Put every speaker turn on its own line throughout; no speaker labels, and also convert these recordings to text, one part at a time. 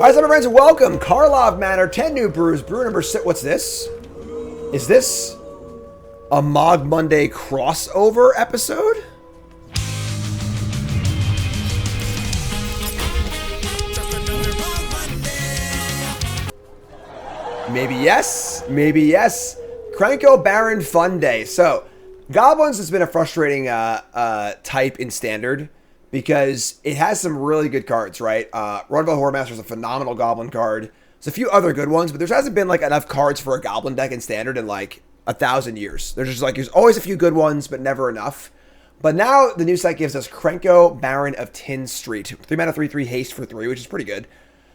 Alright, so my friends, welcome. Karlov Manor, 10 New Brews, brew number 6. What's this? Is this a Mog Monday crossover episode? Maybe yes, maybe yes. Krenko Baron Fun Day. So, Goblins has been a frustrating type in Standard because it has some really good cards, right? Rundvelt Hordemaster is a phenomenal Goblin card. There's a few other good ones, but there hasn't been like enough cards for a Goblin deck in Standard in like 1,000 years. There's always a few good ones, but never enough. But now the new set gives us Krenko Baron of Tin Street. 3 mana, 3/3 haste for 3, which is pretty good.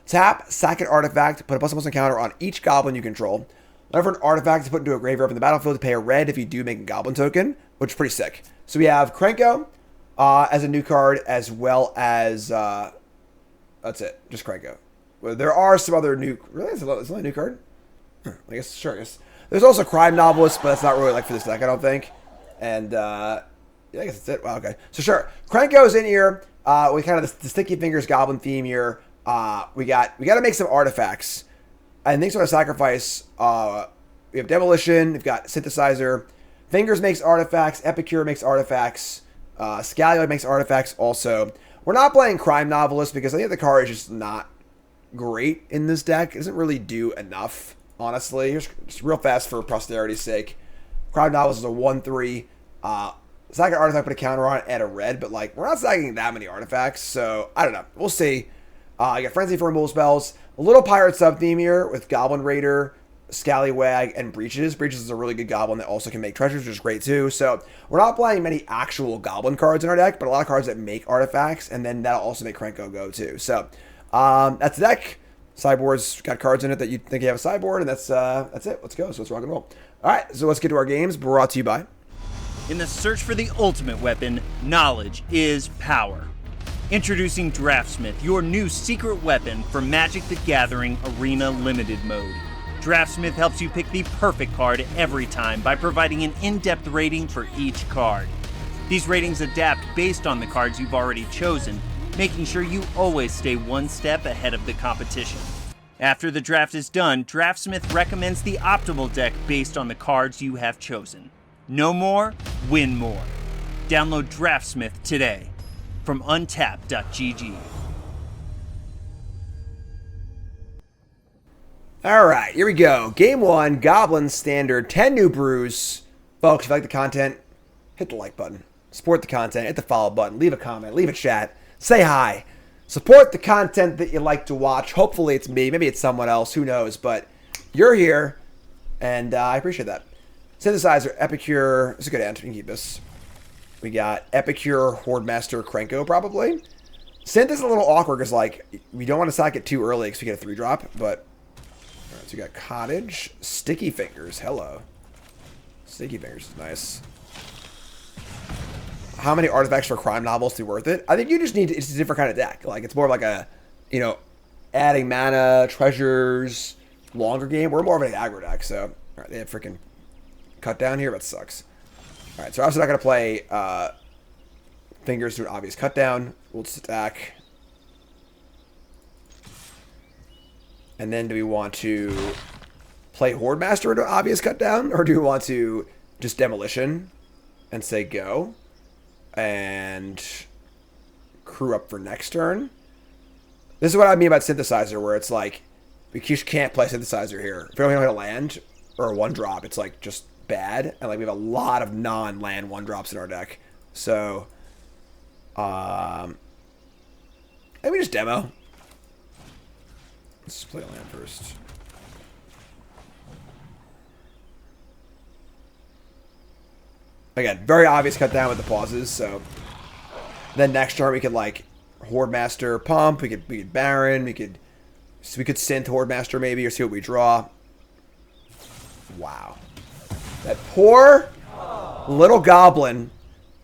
Tap, sack an artifact, put a +1/+1 counter on each goblin you control. Whenever an artifact is put into a graveyard from the battlefield, to pay a red if you do make a goblin token, which is pretty sick. So we have Krenko as a new card, as well as that's it, just Krenko. Well, there are some other new. Really, it's only a new card. I guess sure. I guess there's also Crime Novelist, but that's not really like for this deck, I don't think. And yeah, I guess that's it. Wow, okay. So sure, Krenko's in here. We kind of the Sticky Fingers Goblin theme here. We got to make some artifacts. And things want to sacrifice. We have Demolition. We've got Synthesizer. Fingers makes artifacts. Epicure makes artifacts. Scalioid makes artifacts also. We're not playing Crime Novelist because I think the card is just not great in this deck. It doesn't really do enough, honestly. Just real fast for posterity's sake. Crime Novelist is a 1/3. Sack an artifact, put a counter on it, add a red. But like, we're not sacking that many artifacts. So, I don't know. We'll see. I got Frenzy for removal spells. A little Pirate sub-theme here with Goblin Raider, Scallywag, and Breeches. Breeches is a really good Goblin that also can make treasures, which is great too. So we're not playing many actual Goblin cards in our deck, but a lot of cards that make artifacts, and then that'll also make Krenko go too. So that's the deck. Sideboards got cards in it that you think you have a sideboard, and that's it. Let's go. So let's rock and roll. All right, so let's get to our games. Brought to you by.
In the search for the ultimate weapon, knowledge is power. Introducing Draftsmith, your new secret weapon for Magic the Gathering Arena Limited Mode. Draftsmith helps you pick the perfect card every time by providing an in-depth rating for each card. These ratings adapt based on the cards you've already chosen, making sure you always stay one step ahead of the competition. After the draft is done, Draftsmith recommends the optimal deck based on the cards you have chosen. Know more, win more. Download Draftsmith today from untap.gg.
All right, here we go. Game 1, Goblins Standard, 10 New Brews. Folks, if you like the content, hit the like button. Support the content, hit the follow button, leave a comment, leave a chat, say hi. Support the content that you like to watch. Hopefully it's me, maybe it's someone else, who knows, but you're here, and I appreciate that. Synthesizer, Epicure, it's a good end, we can keep this. We got Epicure, Hordemaster, Krenko, probably. Synth is a little awkward because, like, we don't want to sack it too early because we get a 3-drop, but... Alright, so we got Cottage, Sticky Fingers, hello. Sticky Fingers is nice. How many artifacts for Crime Novels to be worth it? I think you just need... It's a different kind of deck. Like, it's more of like a, you know, adding mana, treasures, longer game. We're more of an aggro deck, so... Alright, they have freaking cut down here, that sucks. Alright, so I'm obviously not going to play Fingers to an obvious cut down. We'll stack. And then do we want to play Hordemaster into obvious cut down? Or do we want to just Demolition and say go? And crew up for next turn? This is what I mean about Synthesizer, where it's like, we just can't play Synthesizer here. If we don't hit a land or a 1-drop, it's like just bad, and like we have a lot of non-land 1-drops in our deck, so maybe just demo. Let's play a land first. Again, very obvious cut down with the pauses, so then next turn we could like Hordemaster pump, we could Baron, we could Synth Hordemaster maybe, or see what we draw. Wow. That poor little goblin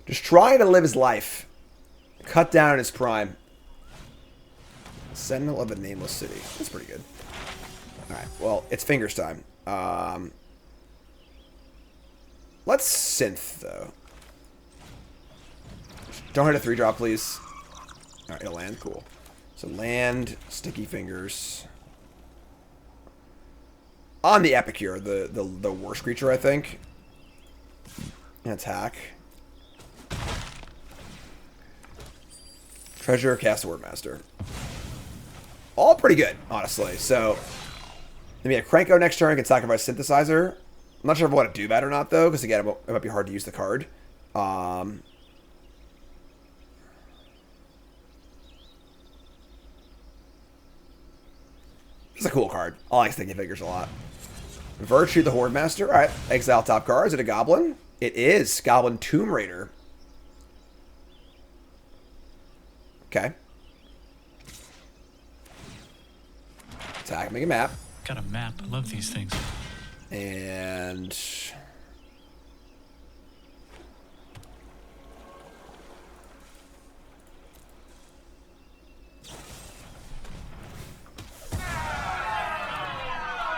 just trying to live his life. Cut down in his prime. Sentinel of a Nameless City. That's pretty good. Alright, well, it's Fingers time. Let's Synth, though. Don't hit a 3-drop, please. Alright, it'll land. Cool. So land, sticky fingers. On the Epicure, the worst creature, I think. And attack. Treasure, cast Hordemaster. All pretty good, honestly. So, maybe a Krenko next turn can sacrifice Synthesizer. I'm not sure if I want to do that or not, though, because again, it might be hard to use the card. It's a cool card. I like Sticky Fingers a lot. Virtue the Hordemaster. Alright, exile top card. Is it a Goblin? It is. Goblin Tomb Raider. Okay. Attack, make a map.
Got a map. I love these things.
And...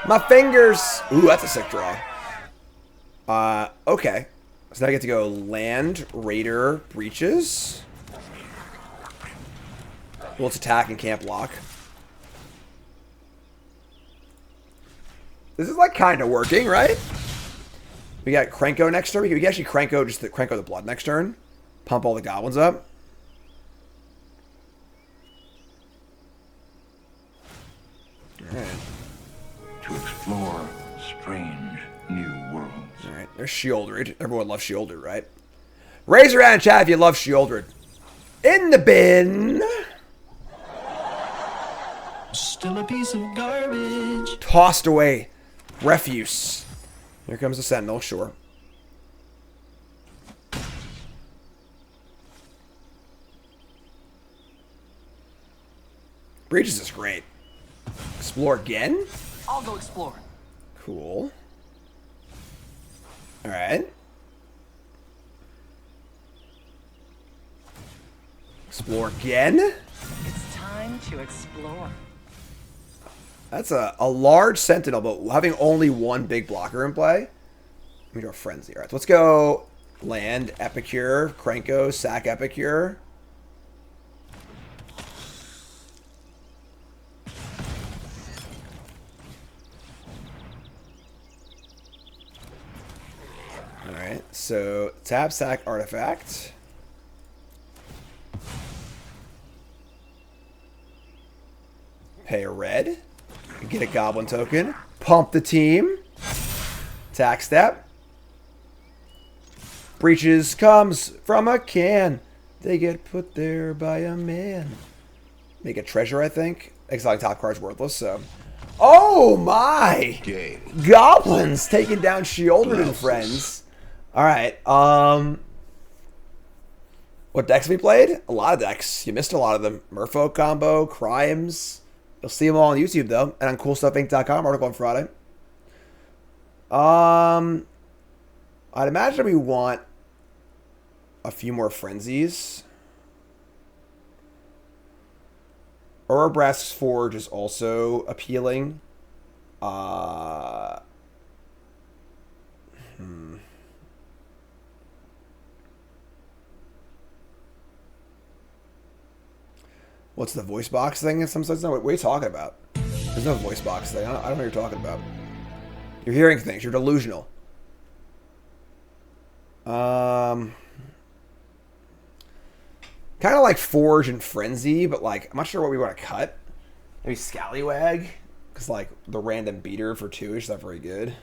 my fingers! Ooh, that's a sick draw. Okay. So now I get to go land, Raider, Breeches. Well, it's attack and can't block. This is like kind of working, right? We got Krenko next turn. We can actually Krenko Krenko the Blood next turn. Pump all the goblins up. Alright.
To explore strange new worlds.
Alright, there's Shieldred. Everyone loves Shieldred, right? Raise your hand in chat if you love Shieldred. In the bin.
Still a piece of garbage.
Tossed away. Refuse. Here comes the Sentinel, sure. Breeches is great. Explore again?
I'll go explore.
Cool. Alright. Explore again?
It's time to explore.
That's a large Sentinel, but having only one big blocker in play. Let me do a Frenzy. Alright, so let's go land, Epicure, Krenko, sack Epicure. Alright, so tap, sack, artifact. Pay a red. Get a goblin token. Pump the team. Attack step. Breeches comes from a can. They get put there by a man. Make a treasure, I think. Exiling top card's worthless, so. Oh my!
Game.
Goblins taking down Shieldred and friends. Alright, what decks have we played? A lot of decks. You missed a lot of them. Merfolk combo, Crimes. You'll see them all on YouTube, though, and on CoolStuffInc.com, article on Friday. I'd imagine we want a few more Frenzies. Brass's Forge is also appealing. What's the voice box thing in some sense? No, what are you talking about? There's no voice box thing. I don't know what you're talking about. You're hearing things. You're delusional. Kind of like Forge and Frenzy, but like, I'm not sure what we want to cut. Maybe Scallywag? Because like, the random beater for 2 is not very good.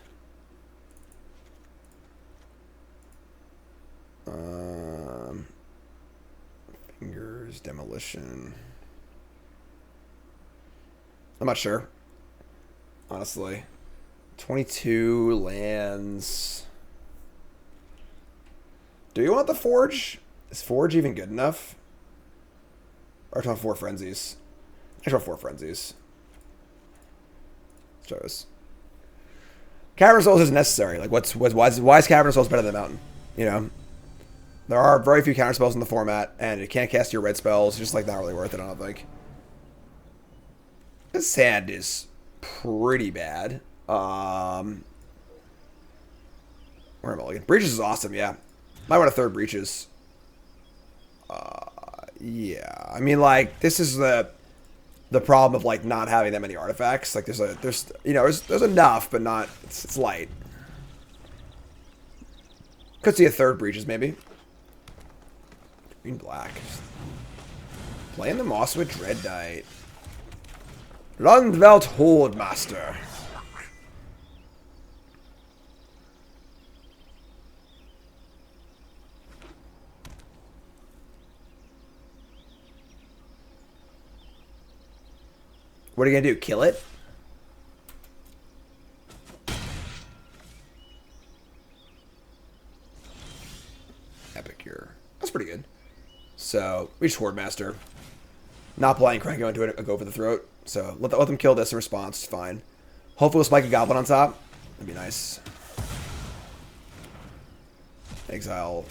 Fingers, Demolition. I'm not sure. Honestly. 22 lands. Do you want the Forge? Is Forge even good enough? Or do I want 4 Frenzies? I just want 4 Frenzies. Let's try this. Cavern Souls isn't necessary. Like, why is Cavern Souls better than Mountain? You know? There are very few counter spells in the format, and it can't cast your red spells. It's just, like, not really worth it, I don't think. This hand is pretty bad. Where am I looking? Breeches is awesome, yeah. Might want a 3rd Breeches. Yeah. I mean, like, this is the the problem of like not having that many artifacts. Like there's you know there's enough, but not it's light. Could see a third Breeches maybe. Green black. Playing the Mosswood Dread Knight. Rundvelt Hordemaster. What are you gonna do? Kill it? Epicure. That's pretty good. So we just Hordemaster. Not playing Krenko into it, go for the throat. So let them kill this in response. It's fine. Hopefully we'll spike a Goblin on top. That'd be nice. Exile.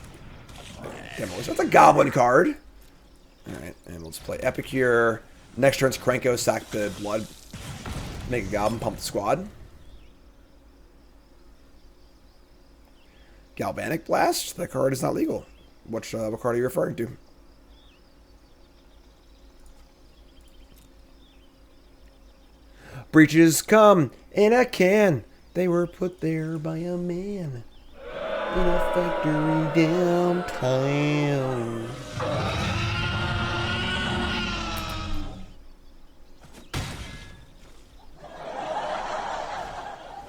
Demolition. That's a Goblin card. Alright, and we'll just play Epicure. Next turn's Krenko, sack the blood. Make a Goblin, pump the squad. Galvanic Blast. That card is not legal. What card are you referring to? Breeches come in a can. They were put there by a man in a factory downtown.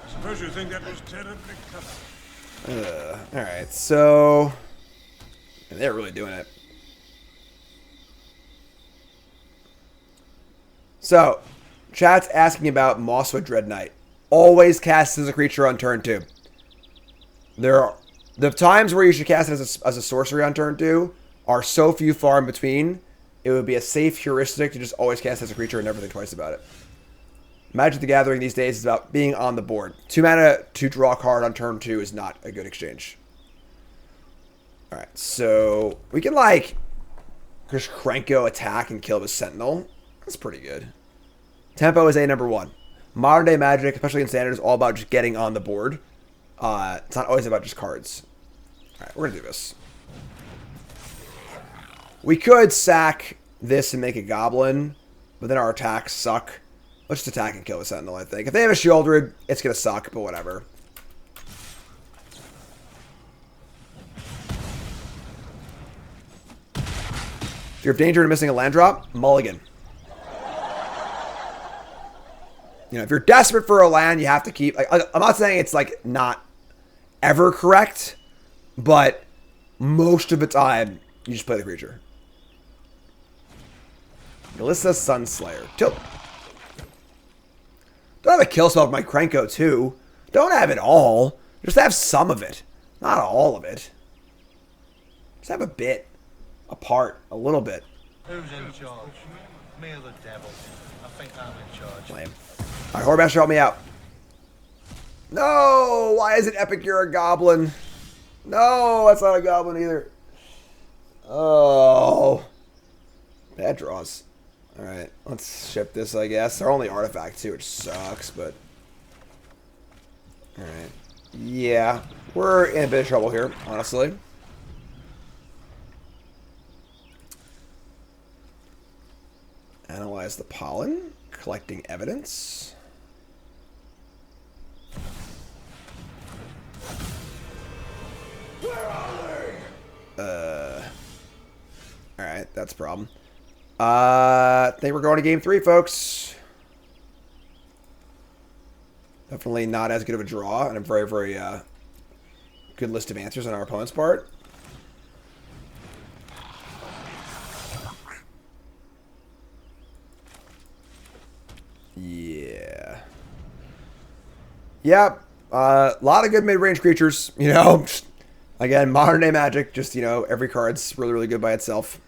Suppose you think that was terribly clever.
Alright, so they're really doing it. So, chat's asking about Mosswood Dread Knight. Always cast as a creature on turn 2. There are the times where you should cast it as a sorcery on turn 2 are so few far in between. It would be a safe heuristic to just always cast as a creature and never think twice about it. Magic the Gathering these days is about being on the board. 2 mana to draw a card on turn 2 is not a good exchange. Alright, so we can like just Krenko attack and kill with Sentinel. That's pretty good. Tempo is number 1. Modern day Magic, especially in Standard, is all about just getting on the board. It's not always about just cards. Alright, we're going to do this. We could sack this and make a Goblin, but then our attacks suck. Let's just attack and kill a Sentinel, I think. If they have a Shieldred, it's going to suck, but whatever. If you're in danger of missing a land drop, mulligan. You know, if you're desperate for a land, you have to keep... Like, I'm not saying it's, like, not ever correct, but most of the time, you just play the creature. Melissa Sunslayer. Tilt. Don't have a kill spell for my Krenko, too. Don't have it all. Just have some of it. Not all of it. Just have a bit. A part. A little bit.
Who's in charge? Me or the devil? I think I'm in charge.
Lame. Alright, Hordemaster, help me out. No! Why is it Epicure a Goblin? No, that's not a Goblin either. Oh. Bad draws. Alright, let's ship this, I guess. They're only artifact, too, which sucks, but... Alright. Yeah, we're in a bit of trouble here, honestly. Analyze the pollen. Collecting evidence. Where are they? Alright, that's a problem. I think we're going to game 3, folks. Definitely not as good of a draw, and a very, very good list of answers on our opponent's part. Yeah. Yep. A lot of good mid-range creatures, you know. Again, modern day Magic, just, you know, every card's really, really good by itself.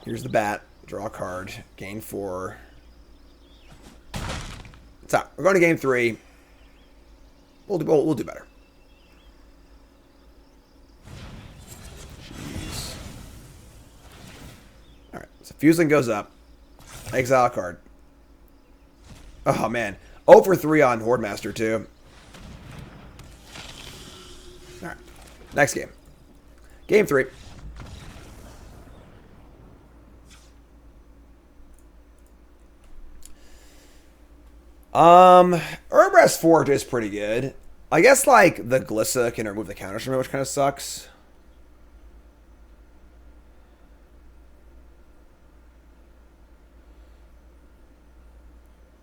Here's the bat. Draw a card. Gain 4. So, we're going to game 3. We'll do better. Jeez. Alright, so Fusing goes up. Exile card. Oh, man. 0 for 3 on Hordemaster, too. Alright. Next game. Game 3. Urbra's Forge is pretty good. I guess, like, the Glissa can remove the counters from it, which kind of sucks.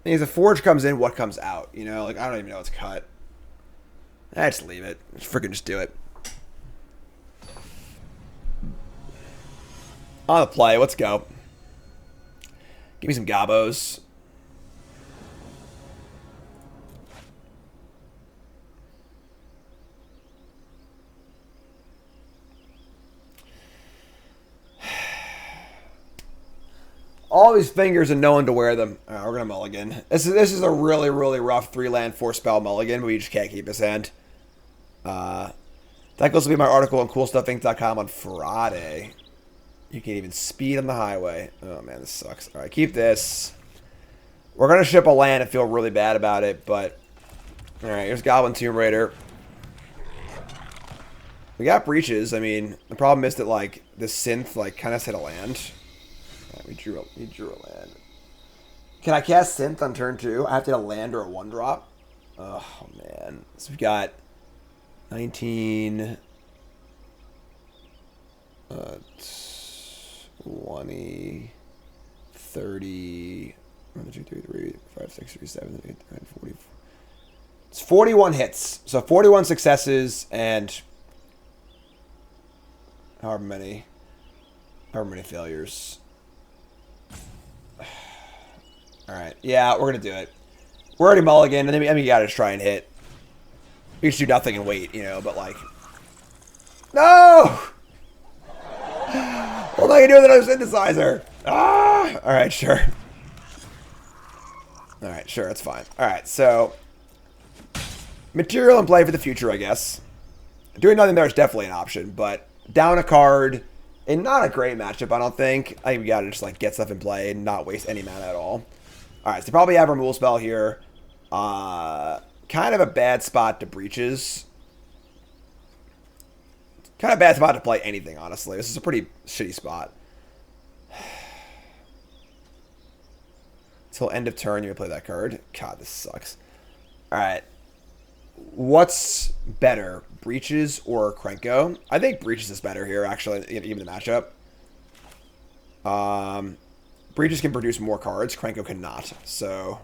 If the Forge comes in, what comes out? You know, like, I don't even know what's cut. I just leave it. Freaking just do it. On the play, let's go. Give me some Gobos. All these fingers and no one to wear them. All right, we're gonna mulligan. This is a really, really rough 3-land 4-spell mulligan, but we just can't keep his hand. That goes to be my article on CoolStuffInc.com on Friday. You can't even speed on the highway. Oh man, this sucks. All right, keep this. We're gonna ship a land and feel really bad about it, but all right. Here's Goblin Tomb Raider. We got Breeches. I mean, the problem is that like this synth like kind of hit a land. We drew a land. Can I cast Synth on turn 2? I have to hit a land or a 1-drop. Oh, man. So we've got 19, 20, 30, 1, 2, 3, 4, 5, 6, 7, 8, 9, 40. It's 41 hits. So 41 successes and however many failures. Alright, yeah, we're going to do it. We're already mulligan, and then you got to just try and hit. You just do nothing and wait, you know, but like... No! What am I going to do with another synthesizer? Ah! Alright, sure. Alright, sure, that's fine. Alright, so... Material in play for the future, I guess. Doing nothing there is definitely an option, but down a card... And not a great matchup, I don't think. I think we gotta just like get stuff in play and not waste any mana at all. Alright, so probably have removal spell here. Kind of a bad spot to Breeches. Kind of bad spot to play anything, honestly. This is a pretty shitty spot. Till end of turn, you play that card. God, this sucks. Alright. What's better, Breeches or Krenko? I think Breeches is better here, actually, even the matchup. Breeches can produce more cards. Krenko cannot. So,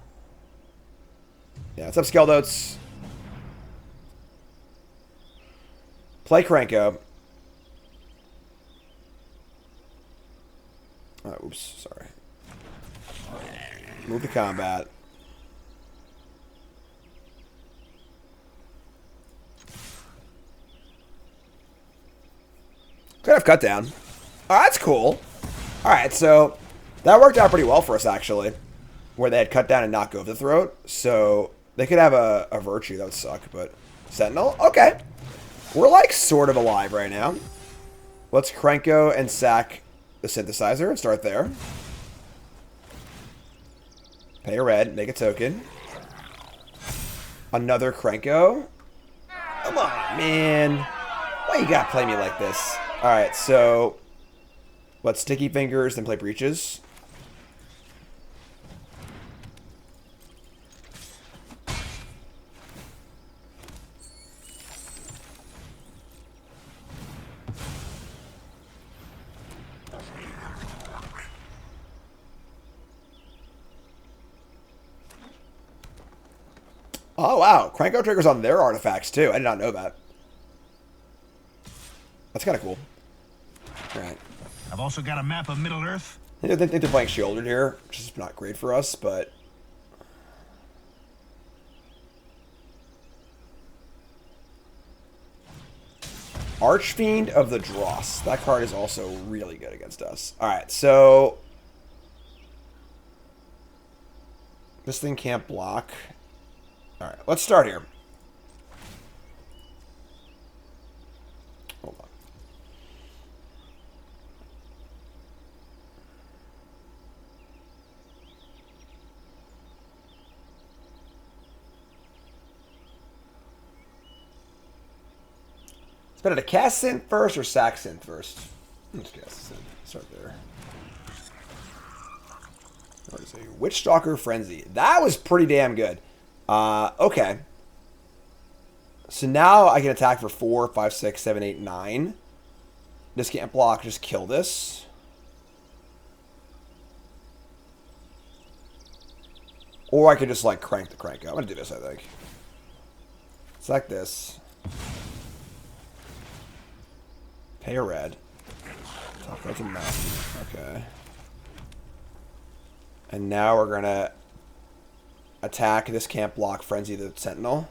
yeah, what's up, Skeldotes? Play Krenko. Oh, oops, sorry. Move to combat. Could have cut down. Oh, that's cool. Alright, so that worked out pretty well for us, actually. Where they had cut down and not go for the throat. So they could have a virtue. That would suck, but... Sentinel? Okay. We're, like, sort of alive right now. Let's Krenko and sack the synthesizer and start there. Pay a red. Make a token. Another Krenko. Come on, man. Why you gotta play me like this? Alright, so let's Sticky Fingers, then play Breeches. Oh, wow. Krenko triggers on their artifacts, too. I did not know that. That's kind of cool. Alright.
I've also got a map of Middle-earth.
I think they're playing Shielded here, which is not great for us, but... Archfiend of the Dross. That card is also really good against us. Alright, so... This thing can't block. Alright, let's start here. Hold on. It's better to cast Synth first or sack Synth first? Let's cast Synth. Start there. Let's see. Witchstalker Frenzy. That was pretty damn good. Okay. So now I can attack for 4, 5, 6, 7, 8, 9. This can't block. Just kill this. Or I could just, like, crank the Krenko. I'm going to do this, I think. Select this. Pay a red. Top right to mountain. Okay. And now we're going to attack this can't block Frenzy the Sentinel.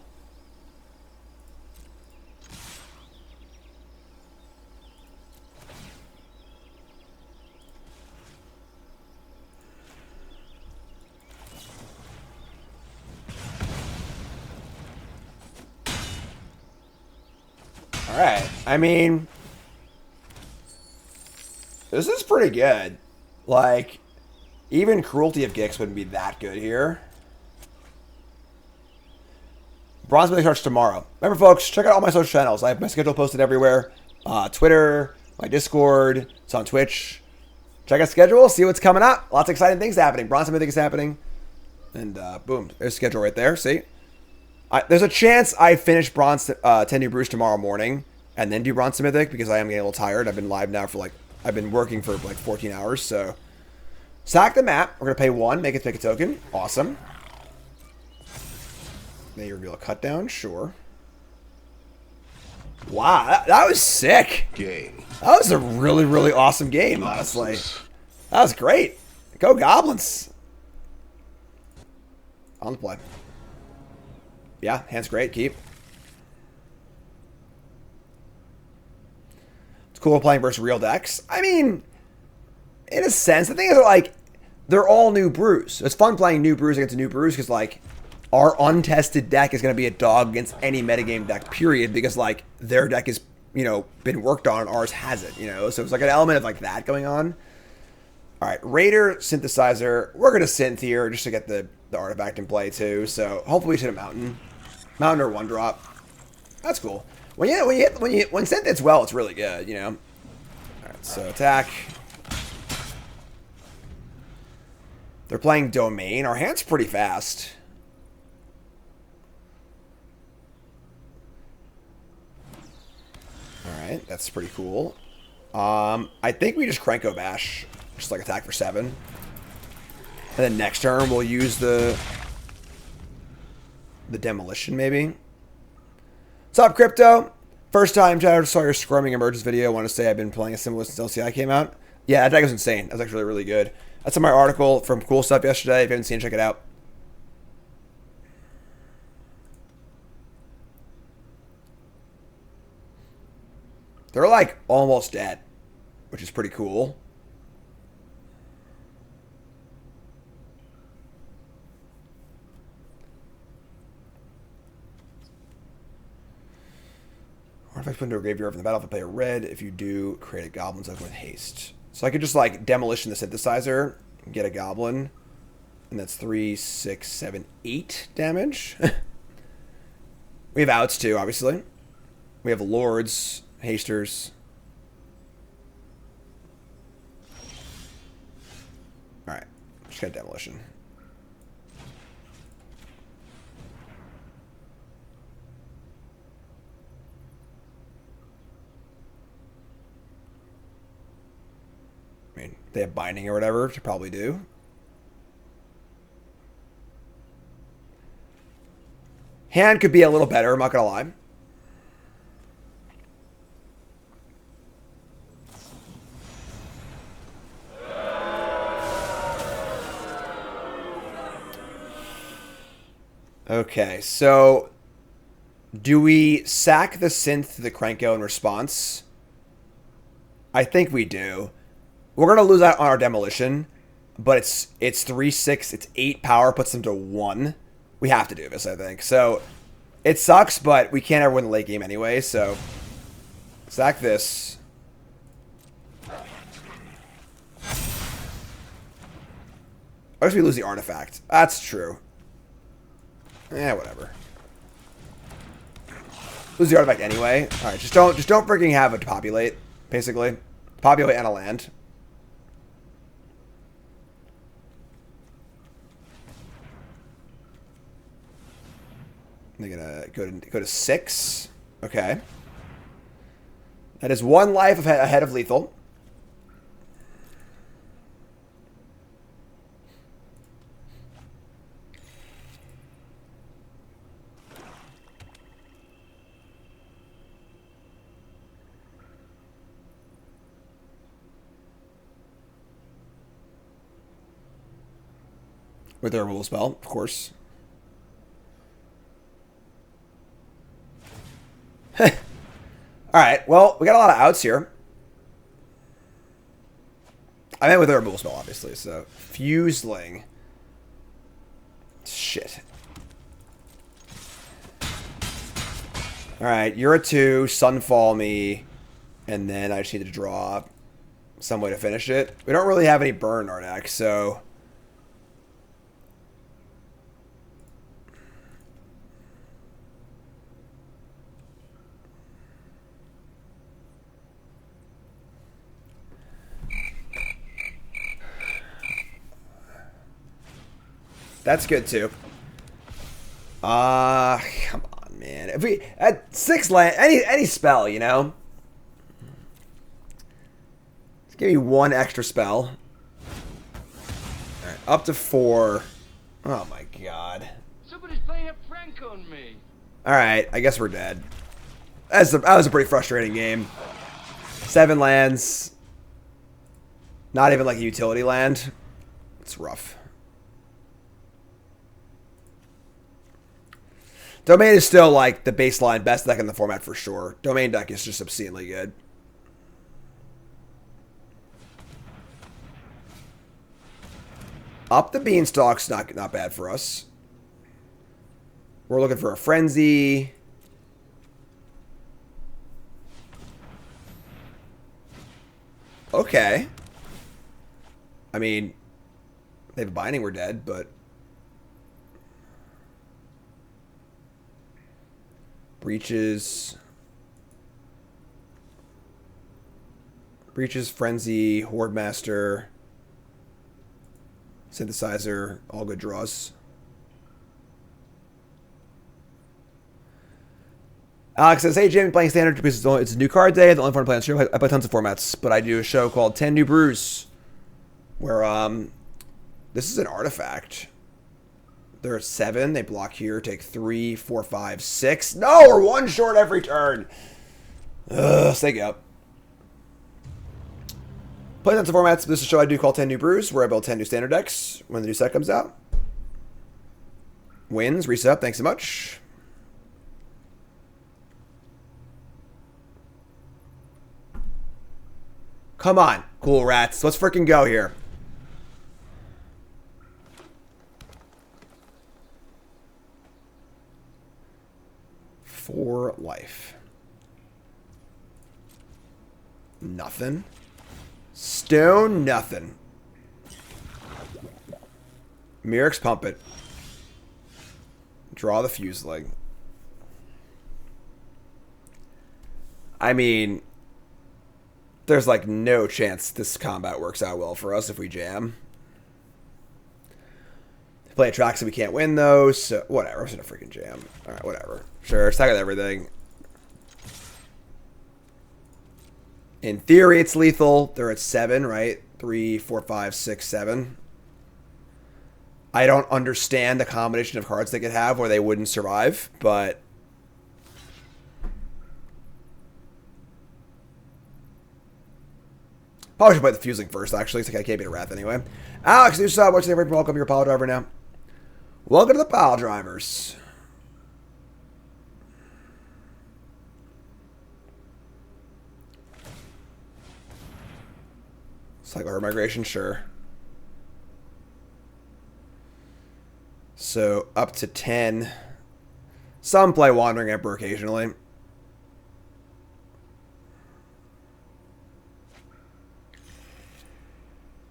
Alright, I mean, this is pretty good. Like, even Cruelty of Gix wouldn't be that good here. Bronze Mythic starts tomorrow. Remember, folks, check out all my social channels. I have my schedule posted everywhere. Twitter, my Discord, it's on Twitch. Check out schedule, see what's coming up. Lots of exciting things happening. Bronze Mythic is happening. And boom, there's schedule right there, see? There's a chance I finish Bronze 10 New Brews tomorrow morning and then do Bronze Mythic because I am getting a little tired. I've been live now for I've been working for 14 hours, so. Sack the map. We're going to pay 1, make a token. Awesome. May you reveal a cut down? Sure. Wow, that was sick.
Game.
That was a really, really awesome game, honestly. That was great. Go Goblins. On the play. Yeah, hand's great. Keep. It's cool playing versus real decks. I mean, in a sense, the thing is, like, they're all new brews. It's fun playing new brews against new brews because, like, our untested deck is going to be a dog against any metagame deck, period, because, like, their deck is, you know, been worked on and ours hasn't, you know? So it's like an element of, like, that going on. All right, Raider, Synthesizer. We're going to Synth here just to get the artifact in play, too. So hopefully we hit a Mountain. Mountain or 1-drop. That's cool. When Synth hits well, it's really good, you know? All right, so attack. They're playing Domain. Our hand's pretty fast. Alright, that's pretty cool. I think we just Krenko Bash. Just like attack for 7. And then next turn we'll use the Demolition maybe. What's up, Crypto? First time I saw your Scrumming Emergence video. I want to say I've been playing a similar since LCI came out. Yeah, that deck was insane. That was actually really good. That's in my article from Cool Stuff yesterday. If you haven't seen it, check it out. They're like almost dead, which is pretty cool. Artifacts put into a graveyard from the battlefield, play a red. If you do, create a goblin token with haste. So I could just like Demolition the Synthesizer, get a goblin, and that's 3, 6, 7, 8 damage. We have outs too, obviously. We have lords, hasters. Alright, just got Demolition. I mean, they have binding or whatever to probably do. Hand could be a little better, I'm not gonna lie. Okay, so do we sack the synth to the Krenko in response? I think we do. We're going to lose out on our Demolition, but it's 3, 6, it's 8 power, puts them to 1. We have to do this, I think. So it sucks, but we can't ever win the late game anyway, so sack this. I guess we lose the artifact. That's true. Whatever. Lose the artifact anyway. Alright, just don't freaking have it to populate, basically. Populate and a land. They're gonna go to 6. Okay. That is 1 life ahead of lethal. With their removal spell, of course. Alright, well, we got a lot of outs here. I meant with their removal spell, obviously, so. Fuseling. Shit. Alright, you're a 2, Sunfall me, and then I just need to draw some way to finish it. We don't really have any burn in our deck, so... That's good too. Come on, man. If we at 6 land, any spell, you know. Just give me 1 extra spell. All right, up to 4. Oh my god.
Somebody's playing a prank on me.
All right, I guess we're dead. That was a pretty frustrating game. 7 lands. Not even like a utility land. It's rough. Domain is still, like, the baseline best deck in the format for sure. Domain deck is just obscenely good. Up the Beanstalk's not bad for us. We're looking for a Frenzy. Okay. I mean, they have a Binding, we're dead, but... Breeches, Frenzy, Hordemaster, Synthesizer, all good draws. Alex says, hey Jim, playing Standard because it's a new card day. The only fun to play on stream. I play tons of formats, but I do a show called 10 New Brews, where this is an artifact. They're at 7. They block here. Take 3, 4, 5, 6. No, we're 1 short every turn. Stay up. Play tons of formats. This is a show I do called 10 New Brews, where I build 10 new standard decks when the new set comes out. Wins, reset. Thanks so much. Come on, cool rats. Let's freaking go here. For life. Nothing. Stone, nothing. Mirrex, pump it. Draw the Fuseling. I mean, there's like no chance this combat works out well for us if we jam. Play a track so we can't win though, so whatever. I'm just gonna freaking jam. Alright, whatever. Sure, stack with everything. In theory, it's lethal. They're at 7, right? 3, 4, 5, 6, 7. I don't understand the combination of cards they could have where they wouldn't survive, but... Probably should play the Fusing first, actually. It's like I can't beat a Wrath anyway. Alex, you saw watching everybody. Welcome, your Pile Driver now. Welcome to the Pile Drivers. Cycler Migration, sure. So, up to 10. Some play Wandering Emperor occasionally.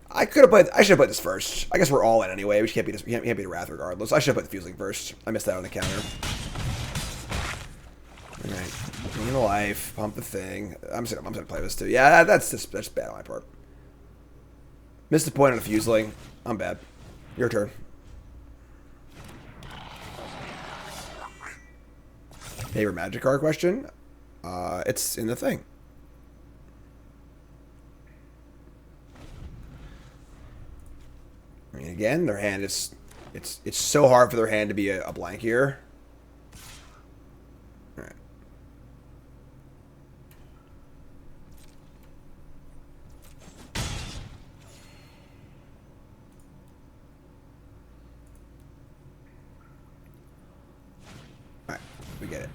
I should have played this first. I guess we're all in anyway. We can't beat a Wrath regardless. I should have put the Fusing first. I missed that on the counter. Alright. Gain a life. Pump the thing. I'm just gonna play this too. Yeah, that's bad on my part. Missed the point on a Fuseling. I'm bad. Your turn. Favorite Magic card question? It's in the thing. I mean, again, their hand is... It's so hard for their hand to be a blank here. Alright. Alright, we get it.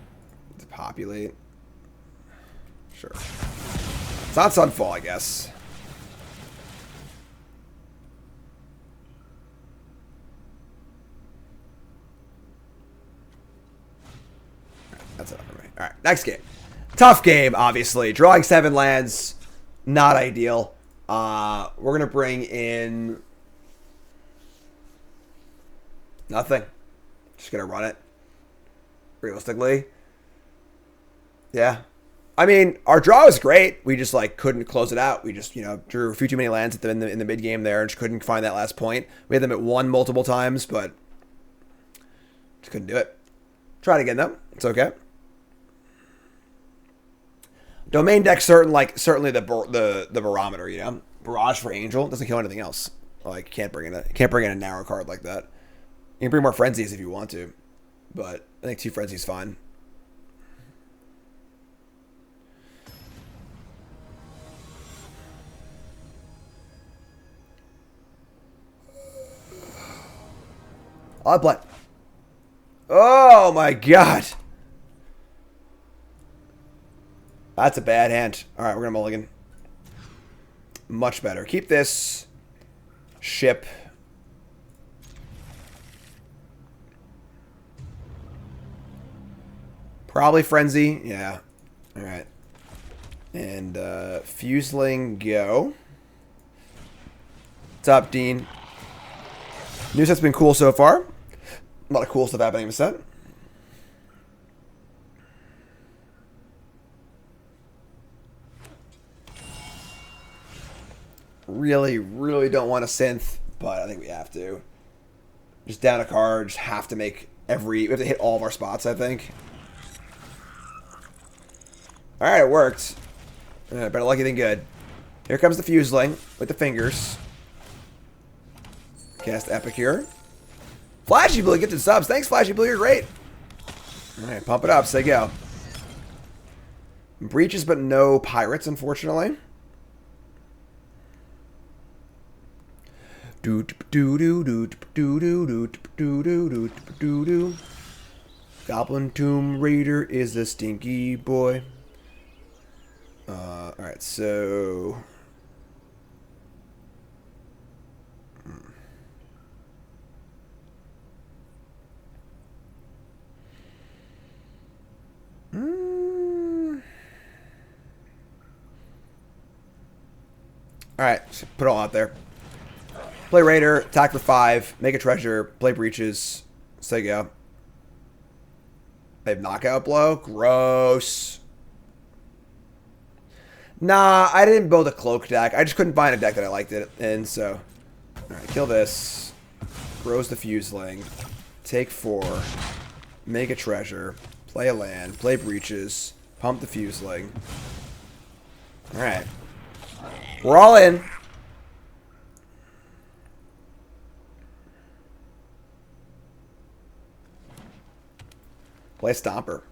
To populate. Sure. It's not Sunfall, I guess. That's enough for me. Alright, next game. Tough game, obviously. Drawing 7 lands, not ideal. We're going to bring in... nothing. Just going to run it. Realistically. Yeah. I mean, our draw was great. We just, like, couldn't close it out. We just, you know, drew a few too many lands at in the mid-game there and just couldn't find that last point. We had them at 1 multiple times, but just couldn't do it. Try it again, though. It's okay. Domain deck certainly the barometer, you know. Barrage for Angel doesn't kill anything else. Like can't bring in a narrow card like that. You can bring more frenzies if you want to, but I think 2 frenzies fine. I'll play. Oh my god. That's a bad hand. Alright, we're going to mulligan. Much better. Keep this. Ship. Probably Frenzy. Yeah. Alright. And, Fuseling, go. What's up, Dean? New set's been cool so far. A lot of cool stuff happening in the set. Really, really don't want a synth, but I think we have to. Just down a card, just have to make we have to hit all of our spots, I think. Alright, it worked. Better lucky than good. Here comes the Fuseling with the fingers. Cast Epicure. Flashy Blue gets the subs. Thanks, Flashy Blue. You're great. Alright, pump it up. Say go. Breeches, but no pirates, unfortunately. Goblin Tomb Raider is a stinky boy. Alright, so... Alright, put it all out there. Play Raider, attack for 5, make a treasure, play Breeches, say go. They have knockout blow? Gross. Nah, I didn't build a cloak deck. I just couldn't find a deck that I liked it in, so. Alright, kill this. Rose the Fuseling. Take 4. Make a treasure. Play a land. Play Breeches. Pump the Fuseling. Alright. We're all in. Play Stomper.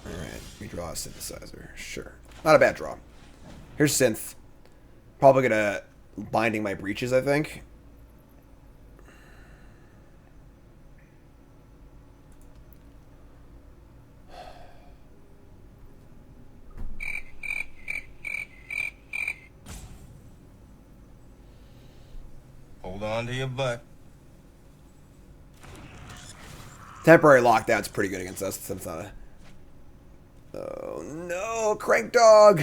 Alright, we draw a synthesizer. Sure. Not a bad draw. Here's Synth. Probably gonna binding my Breeches, I think.
Hold on to your butt.
Temporary lockdown's pretty good against us. It's not a... Oh no, Crank Dog!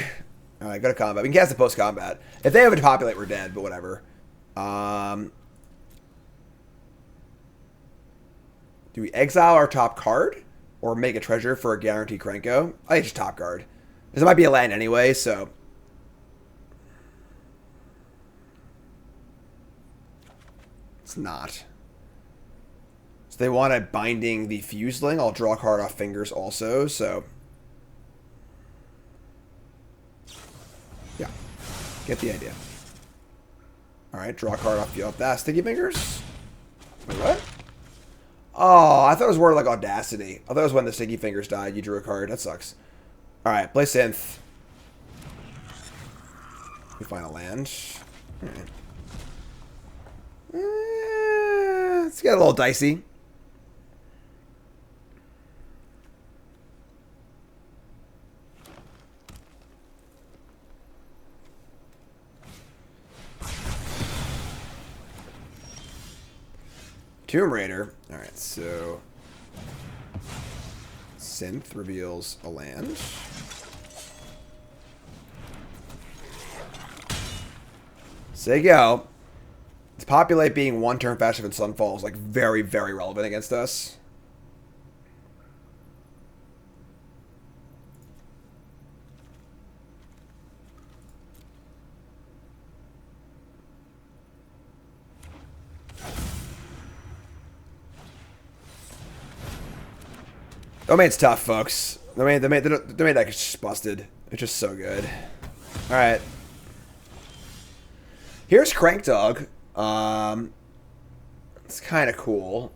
Alright, go to combat. We can cast it post-combat. If they have it to populate, we're dead, but whatever. Do we exile our top card? Or make a treasure for a guaranteed Krenko? I think just top card. Because it might be a land anyway, so. It's not. So they want a Binding the Fuseling. I'll draw a card off Fingers also, so. Yeah. Get the idea. Alright, draw a card off that. Sticky Fingers? Wait, what? Oh, I thought it was word like Audacity. I thought it was when the Sticky Fingers died, you drew a card. That sucks. Alright, play Synth. We find a land. Alright. Let's get a little dicey. Tomb Raider. Alright, so Synth reveals a land. Say go. To populate being one turn faster than Sunfall is like very, very relevant against us. Domain's tough, folks. Domain deck is just busted. It's just so good. Alright. Here's Crank Dog. It's kind of cool.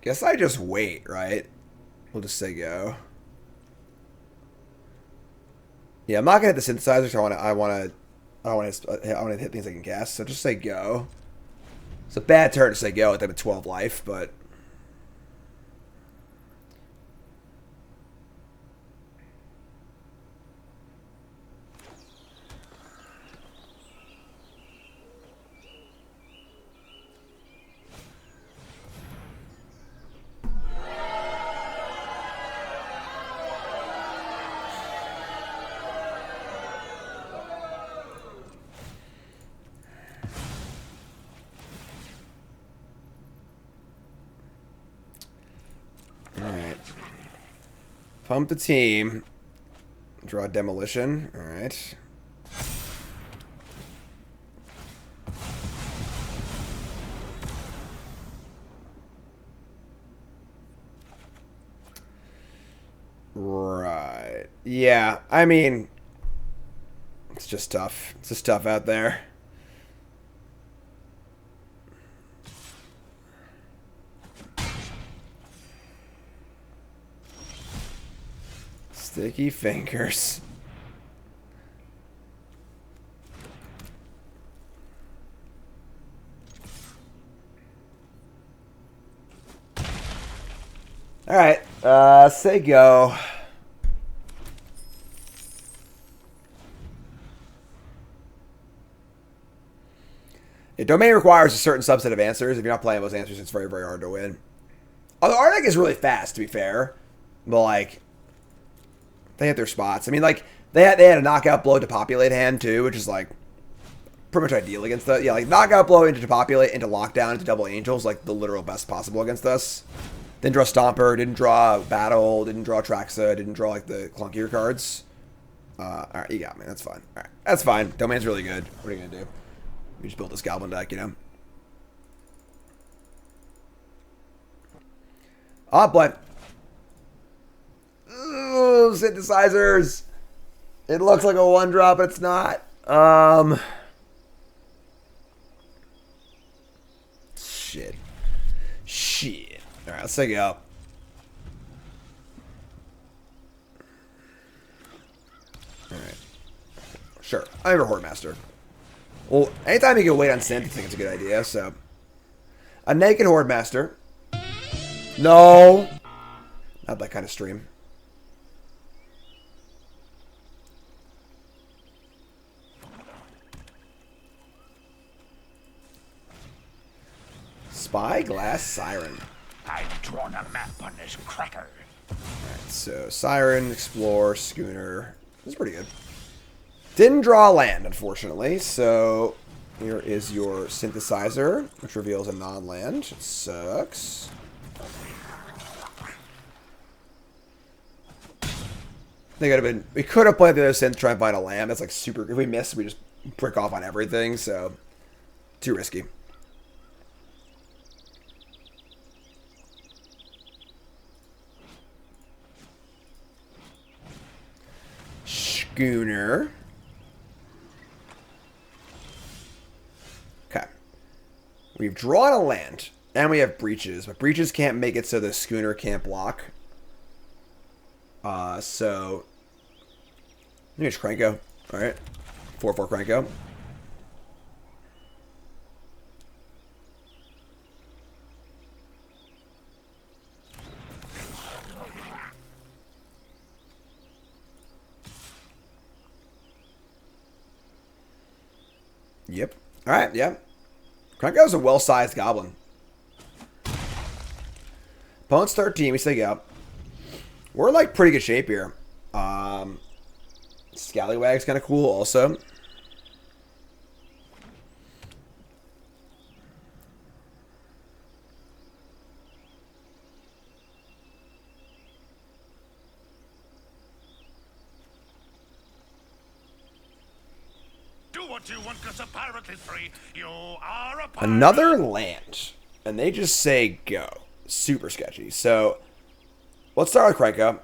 Guess I just wait, right? We'll just say go. Yeah, I'm not gonna hit the synthesizer, so I want to hit things I can cast. So just say go. It's a bad turn to say go with them at 12 life, but. Pump the team. Draw Demolition. Alright. Right. Yeah, I mean, it's just tough. It's just tough out there. Sticky Fingers. Alright, say go. Yeah, Domain requires a certain subset of answers. If you're not playing those answers, it's very, very hard to win. Although our deck is really fast, to be fair. But, like, they hit their spots. I mean, like, they had a knockout blow to populate hand, too, which is, like, pretty much ideal against the... Yeah, like, knockout blow into populate, into lockdown, into double angels, like, the literal best possible against us. Didn't draw Stomper, didn't draw Battle, didn't draw Traxa, didn't draw, like, the clunkier cards. Alright, you got me. That's fine. Alright, that's fine. Domain's really good. What are you gonna do? We just built this Goblin deck, you know? Oh, boy. Ooh, synthesizers. It looks like a 1-drop, but it's not. Shit. All right, let's take it out. All right. Sure. I'm a Hordemaster. Well, anytime you can wait on synth, I think it's a good idea, so. A naked Hordemaster. No. Not that kind of stream. Spyglass Siren.
I've drawn a map on this cracker.
Alright, So Siren, Explore, Schooner. This is pretty good. Didn't draw a land, unfortunately. So here is your Synthesizer, which reveals a non-land. It sucks. We could have played the other synth, try and find a land. That's like super. If we miss, we just brick off on everything. So too risky. Schooner. Okay. We've drawn a land, and we have Breeches, but Breeches can't make it so the Schooner can't block. So here's Krenko. All right, 4/4 Krenko. Yep. All right. Yep. Krenko's a well-sized goblin. Opponent's 13. We say go. We're in like pretty good shape here. Scallywag's kind of cool also.
Do what you want, 'cause a pirate is free. You are a pirate.
Another land. And they just say go. Super sketchy. So let's start with Krenko.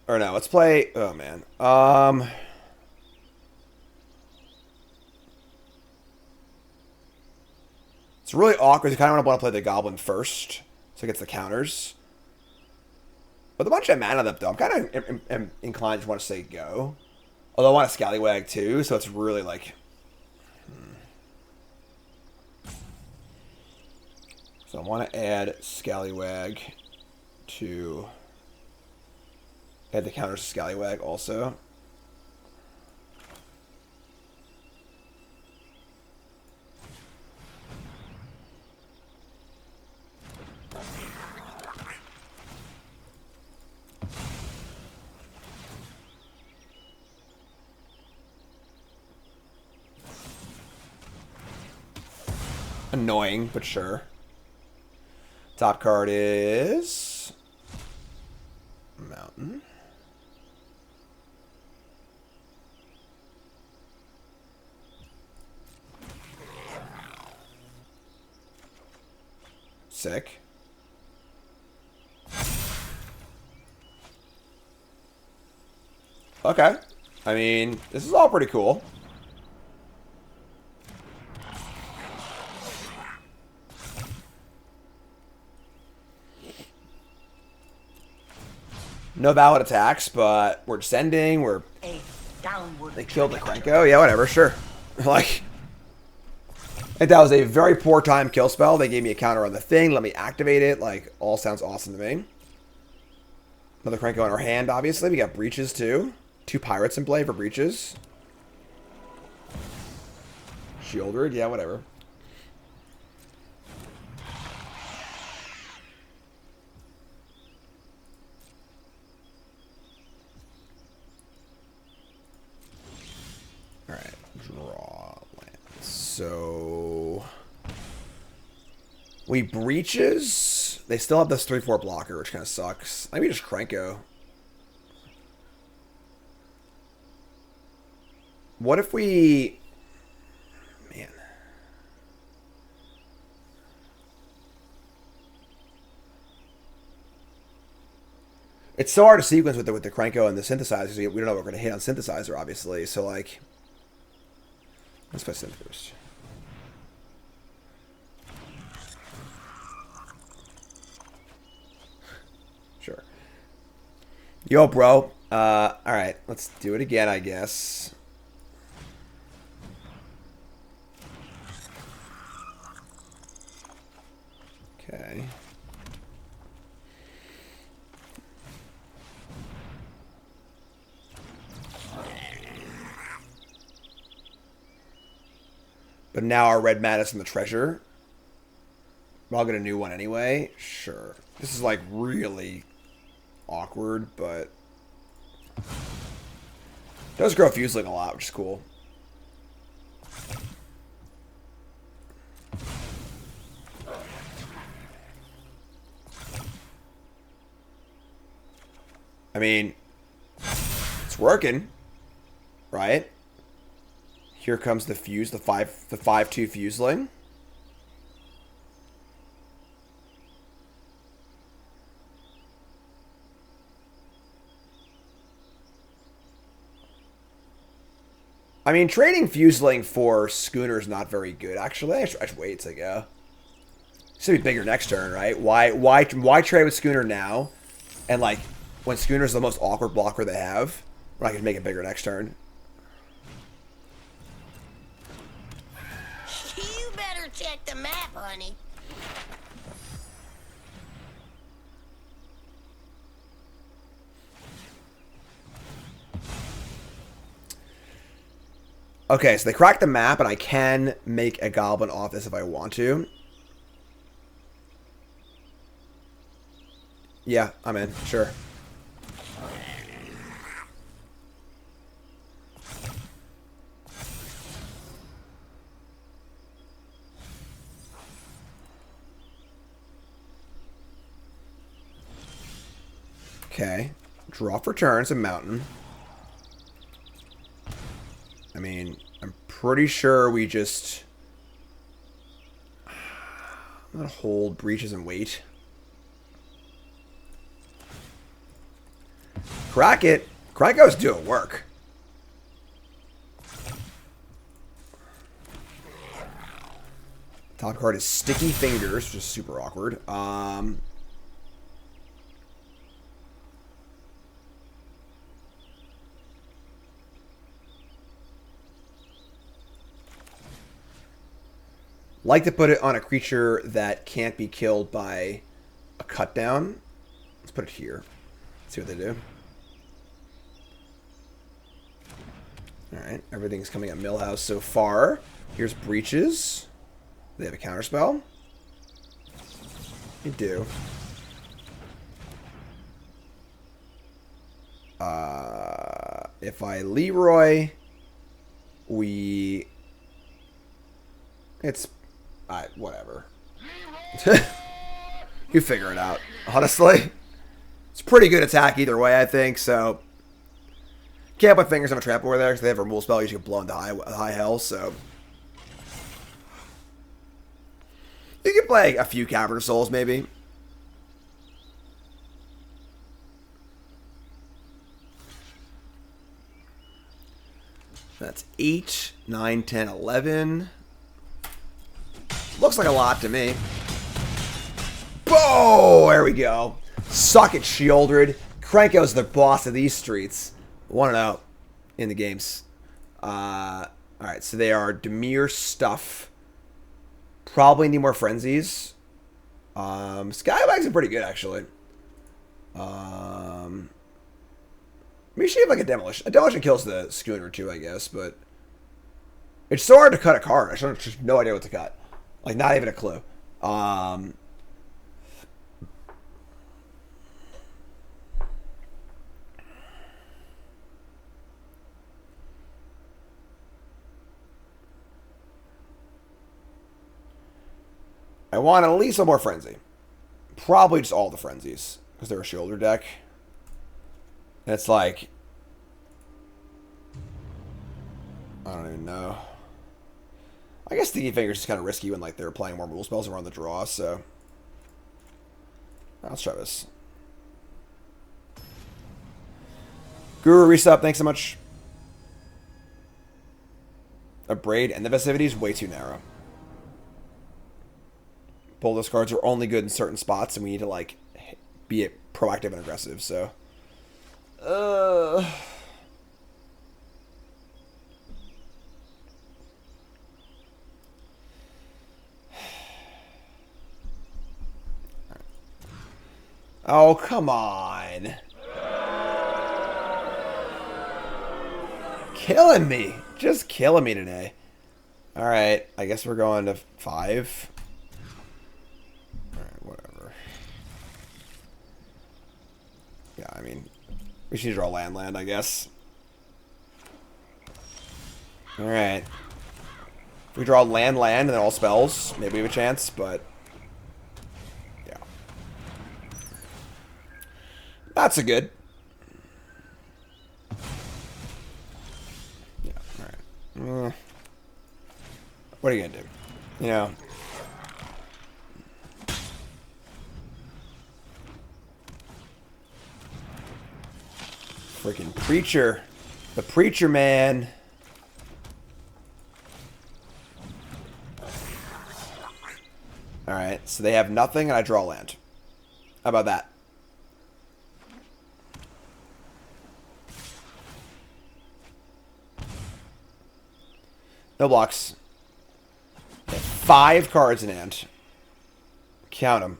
Or no, let's play... Oh, man. It's really awkward. You kind of want to play the Goblin first. So it gets the counters. With a bunch of mana left, though, I'm kind of inclined to want to say go. Although I want a Scallywag, too. So it's really like... So I want to add Scallywag to... Add the counters to Scallywag also. Annoying, but sure. Top card is... Mountain. Sick. Okay. I mean, this is all pretty cool. No valid attacks, but we're descending. They killed the Krenko. Yeah, whatever. Sure. Like... I think that was a very poor time kill spell. They gave me a counter on the thing. Let me activate it. Like, all sounds awesome to me. Another Krenko in our hand, obviously. We got Breeches, too. 2 pirates in play for Breeches. Shieldred, yeah, whatever. Alright, draw land. So... We Breeches. They still have this 3/4 blocker, which kind of sucks. Maybe just Krenko. What if we... Man. It's so hard to sequence with the Krenko and the Synthesizer. We don't know what we're going to hit on Synthesizer, obviously. So, like... Let's play Synth first. Sure. Yo, bro. Alright. Let's do it again, I guess. Okay. But now our red mana is in the treasure. I'll get a new one anyway. Sure. This is like really awkward, but does grow Fuseling a lot, which is cool. I mean, it's working, right? Here comes the fuse, the 5/2 Fuseling. I mean, trading Fuseling for Schooner is not very good, actually. I should wait to go. It's gonna be bigger next turn, right? Why trade with Schooner now? And like, when Schooner's the most awkward blocker they have, when I can make it bigger next turn.
You better check the map, honey.
Okay, so they cracked the map, and I can make a Goblin off this if I want to. Yeah, I'm in. Sure. Okay. Draw for turns a mountain. I mean, I'm pretty sure we just... I'm going to hold Breeches and wait. Crack it. Krenko's doing work. Top card is Sticky Fingers, which is super awkward. Like to put it on a creature that can't be killed by a cut down. Let's put it here. See what they do. Alright, everything's coming at Millhouse so far. Here's Breeches. They have a counterspell. They do. If I Leroy, we... It's... whatever. You figure it out. Honestly. It's pretty good attack either way, I think, so... Can't put fingers on a trap over there because they have a removal spell. You should get blown into high hell, so... You can play a few Cavern of Souls, maybe. That's 8, 9, 10, 11. Looks like a lot to me. Oh, there we go. Suck it, Shieldred. Krenko's the boss of these streets. 1-0 in the games. Alright, so they are Dimir stuff. Probably need more frenzies. Skybags are pretty good, actually. Maybe she have like a demolition. A demolition kills the Schooner too, I guess, but it's so hard to cut a card. I just no idea what to cut. Like, not even a clue. I want at least one more frenzy. Probably just all the frenzies, because they're a shoulder deck. And it's like... I don't even know. I guess Sticky Fingers is kind of risky when like they're playing more rule spells and we're on the draw, so... Let's try this. Guru resub, thanks so much. A Braid and the Festivities, way too narrow. Both those cards are only good in certain spots, and we need to like be proactive and aggressive, so... Oh, come on. Killing me. Just killing me today. Alright, I guess we're going to 5. Alright, whatever. Yeah, Yeah, I mean, we should draw land, I guess. Alright. If we draw land, and then all spells, maybe we have a chance, but... yeah. Not so good. Yeah, alright. What are you gonna do? You know... freaking Preacher. The Preacher Man. Alright, so they have nothing and I draw land. How about that? No blocks. Okay, 5 cards in hand. Count them.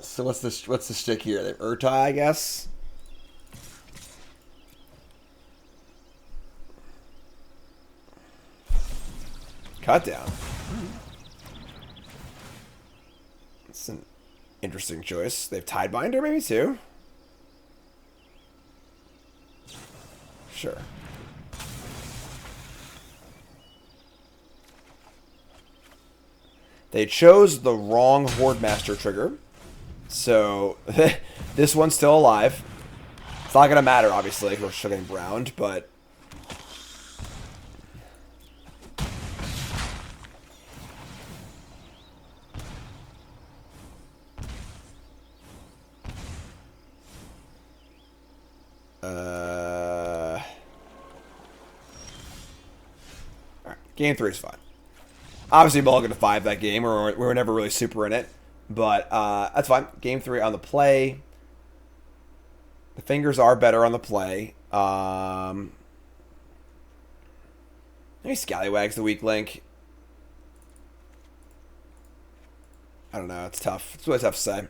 So what's the stick here? The Urtai, I guess. Cut down. It's an interesting choice. They have Tidebinder maybe too. Sure. They chose the wrong Hordemaster trigger. So, this one's still alive. It's not going to matter, obviously, because we're still getting browned, but... Alright, game 3 is fine. Obviously, Mulligan to 5 that game. We were never really super in it. But that's fine. Game 3 on the play. The fingers are better on the play. Maybe Scallywag's the weak link. I don't know. It's tough. It's really tough to say.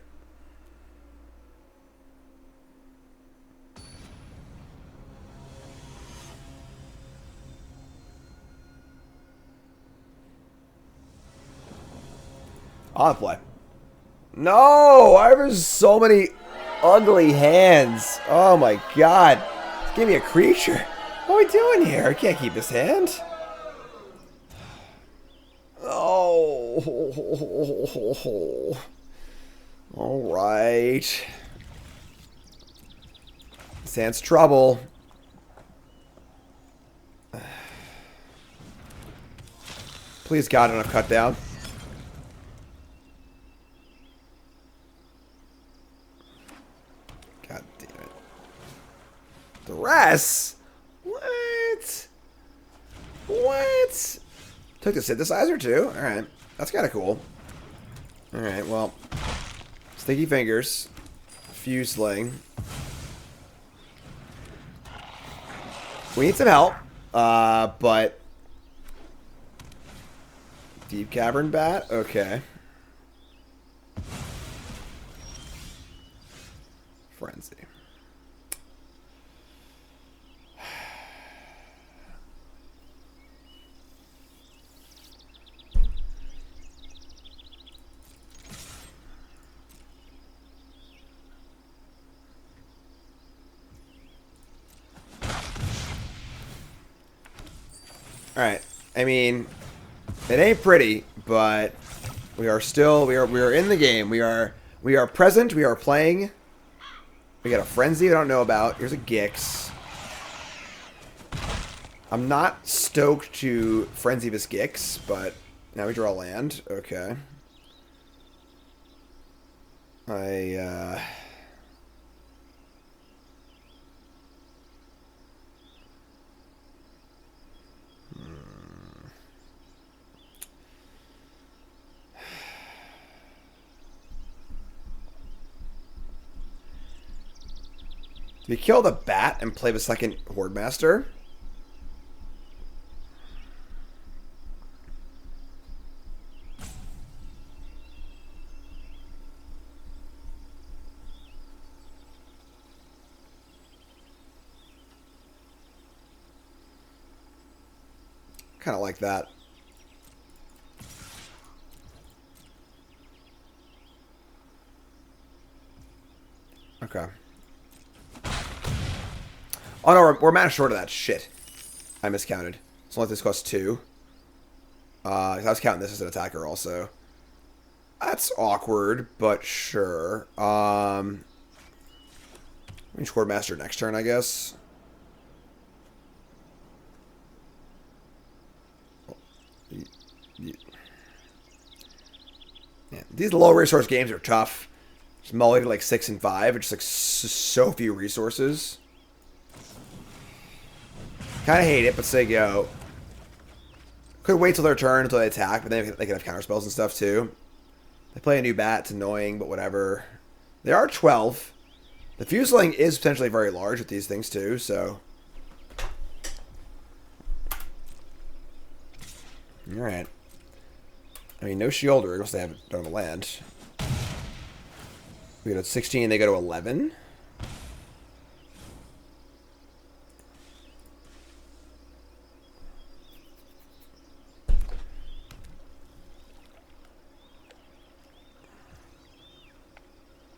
On the play. No! I have so many ugly hands. Oh my god. Give me a creature. What are we doing here? I can't keep this hand. Oh. Alright. This hand's trouble. Please God, I don't have cut down. Duress? What? What? Took the synthesizer too? Alright. That's kind of cool. Alright, well. Sticky fingers. Fuse sling. We need some help. But... Deep Cavern Bat? Okay. Frenzy. Alright, I mean, it ain't pretty, but we are still, we are in the game. We are present, we are playing. We got a Frenzy I don't know about. Here's a Gix. I'm not stoked to Frenzy this Gix, but now we draw land. Okay. Do we kill the bat and play the second Hordemaster? Kind of like that. Okay. Oh no, we're mana short of that. Shit. I miscounted. So let this cost 2. I was counting this as an attacker also. That's awkward, but sure. Range Hordemaster next turn, I guess. Yeah, these low resource games are tough. Just mulling to like 6 and 5. It's just like so few resources. Kind of hate it, but say go. Could wait till their turn until they attack, but then they can have counter spells and stuff too. They play a new bat. It's annoying, but whatever. They are 12. The fuseling is potentially very large with these things too, so. Alright. I mean, no Shielder unless they don't have a land. We go to 16, they go to 11.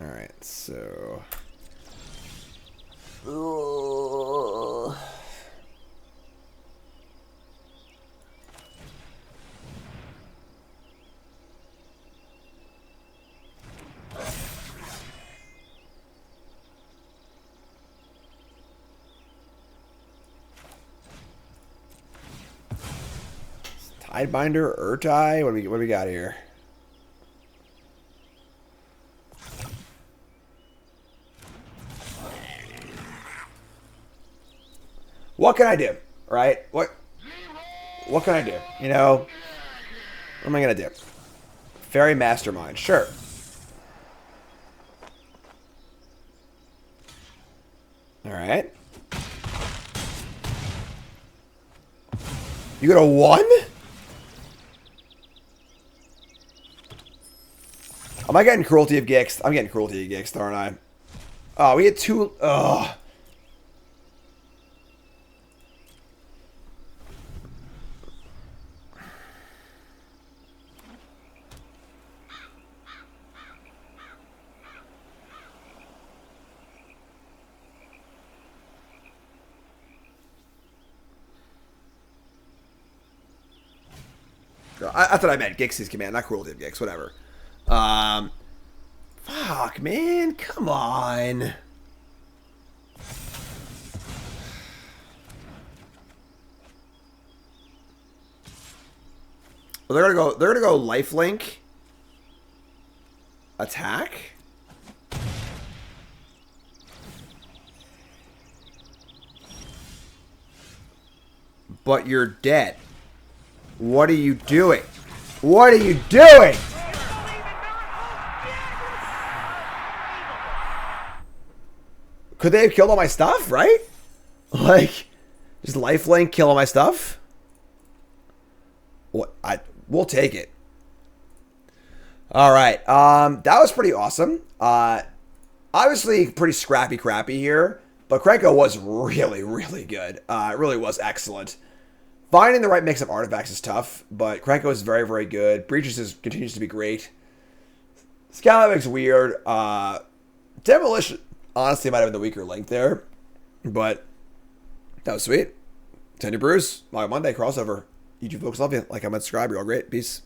Alright, so... Ugh. Tidebinder, Urtai? What do we got here? What can I do? Right? What can I do? You know? What am I gonna do? Fairy Mastermind, sure. Alright. You got a 1? Am I getting Cruelty of Gix? I'm getting Cruelty of Gix, aren't I? Oh, we had 2. Ugh. I thought I meant Gix's command, not Cruelty of Gix, whatever. Fuck, man, come on. Well, they're gonna go lifelink. Attack? But you're dead. What are you doing? What are you doing? Could they have killed all my stuff, right? Like, just lifelink, kill all my stuff? What? We'll take it. All right. That was pretty awesome. Obviously, pretty crappy here, but Krenko was really, really good. It really was excellent. Finding the right mix of artifacts is tough, but Krenko is very, very good. Breeches continues to be great. Scalabig's weird. Demolition, honestly, might have been the weaker link there, but that was sweet. Ten New Brews, Monday crossover. YouTube folks love you. Like, comment, subscribe. You're all great. Peace.